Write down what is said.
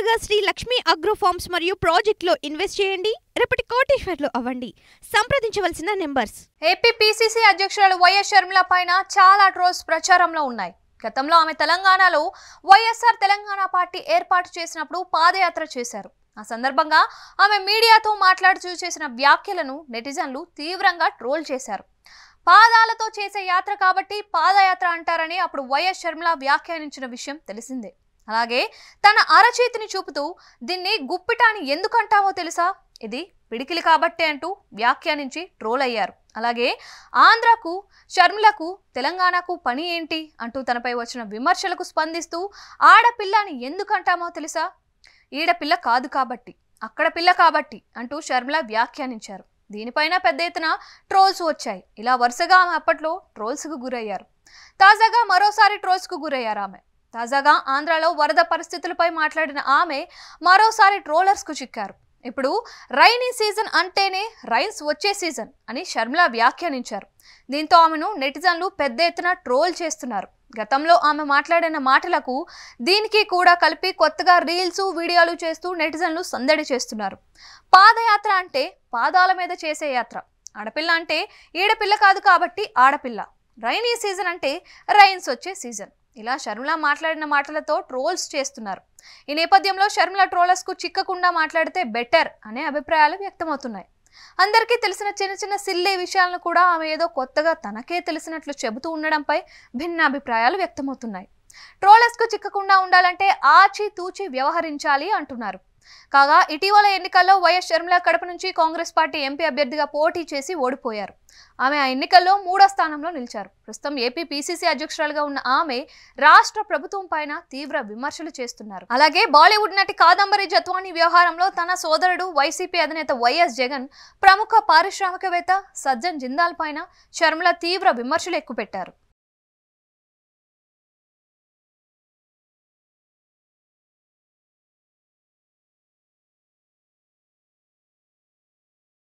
నేరుగా Shri Lakshmi agro forms మరియు ప్రాజెక్టులో ఇన్వెస్ట్ చేయండి. రేపటి కోటీశ్వర్లు అవ్వండి. సంప్రదించవలసిన నెంబర్స్. ఏపీ పీసీసీ అధ్యక్షురాలు వైఎస్ షర్మిల పైన చాలా ట్రోల్స్ ప్రచారంలో ఉన్నాయి. గతంలో ఆమె తెలంగాణలో వైఎస్ఆర్ తెలంగాణ పార్టీ ఏర్పాటు చేసినప్పుడు పాదయాత్ర చేశారు. ఆ సందర్భంగా ఆమె మీడియాతో మాట్లాడుతూ చేసిన వ్యాఖ్యలను నెటిజన్లు తీవ్రంగా ట్రోల్ చేశారు. పాదాలతో చేసే యాత్ర కాబట్టి పాదయాత్ర అంటారని అప్పుడు వైఎస్ షర్మిల వ్యాఖ్యానించిన విషయం తెలిసిందే. అలాగే తన అరచేతిని చూపుతూ దీన్ని గుప్పిటాని ఎందుకంటామో తెలుసా, ఇది పిడికిలి కాబట్టే అంటూ వ్యాఖ్యానించి ట్రోల్ అయ్యారు. అలాగే ఆంధ్రకు షర్మిలకు తెలంగాణకు పని ఏంటి అంటూ తనపై వచ్చిన విమర్శలకు స్పందిస్తూ ఆడపిల్లని ఎందుకంటామో తెలుసా, ఈడపిల్ల కాదు కాబట్టి అక్కడ పిల్ల కాబట్టి అంటూ షర్మిల వ్యాఖ్యానించారు. దీనిపైన పెద్ద ఎత్తున ట్రోల్స్ వచ్చాయి. ఇలా వరుసగా ఆమె అప్పట్లో ట్రోల్స్కు గురయ్యారు. తాజాగా మరోసారి ట్రోల్స్కు గురయ్యారు ఆమె. తాజాగా ఆంధ్రాలో వరద పరిస్థితులపై మాట్లాడిన ఆమె మరోసారి ట్రోలర్స్కు చిక్కారు. ఇప్పుడు రైనీ సీజన్ అంటేనే రైన్స్ వచ్చే సీజన్ అని షర్మిల వ్యాఖ్యానించారు. దీంతో ఆమెను నెటిజన్లు పెద్ద ఎత్తున ట్రోల్ చేస్తున్నారు. గతంలో ఆమె మాట్లాడిన మాటలకు దీనికి కూడా కలిపి కొత్తగా రీల్స్ వీడియోలు చేస్తూ నెటిజన్లు సందడి చేస్తున్నారు. పాదయాత్ర అంటే పాదాల మీద చేసే యాత్ర, ఆడపిల్ల అంటే ఈడపిల్ల కాదు కాబట్టి ఆడపిల్ల, రైనీ సీజన్ అంటే రైన్స్ వచ్చే సీజన్, ఇలా షర్మిల మాట్లాడిన మాటలతో ట్రోల్స్ చేస్తున్నారు. ఈ నేపథ్యంలో షర్మిల ట్రోలర్స్కు చిక్కకుండా మాట్లాడితే బెటర్ అనే అభిప్రాయాలు వ్యక్తమవుతున్నాయి. అందరికీ తెలిసిన చిన్న చిన్న సిల్లీ విషయాలను కూడా ఆమె ఏదో కొత్తగా తనకే తెలిసినట్లు చెబుతూ ఉండడంపై భిన్న అభిప్రాయాలు వ్యక్తమవుతున్నాయి. ట్రోలర్స్కు చిక్కకుండా ఉండాలంటే ఆచి తూచి వ్యవహరించాలి అంటున్నారు. కాగా ఇటీవల ఎన్నికల్లో వైఎస్ షర్మిల కడప నుంచి కాంగ్రెస్ పార్టీ ఎంపీ అభ్యర్థిగా పోటీ చేసి ఓడిపోయారు. ఆమె ఆ ఎన్నికల్లో 3వ స్థానంలో నిలిచారు. ప్రస్తుతం ఏపీ పీసీసీ అధ్యక్షురాలుగా ఉన్న ఆమె రాష్ట్ర ప్రభుత్వం పైన తీవ్ర విమర్శలు చేస్తున్నారు. అలాగే బాలీవుడ్ నటి కాదంబరి జత్వానీ వ్యవహారంలో తన సోదరుడు వైసీపీ అధినేత వైఎస్ జగన్, ప్రముఖ పారిశ్రామికవేత్త సజ్జన్ జిందాల్ పైన షర్మిల తీవ్ర విమర్శలు ఎక్కుపెట్టారు.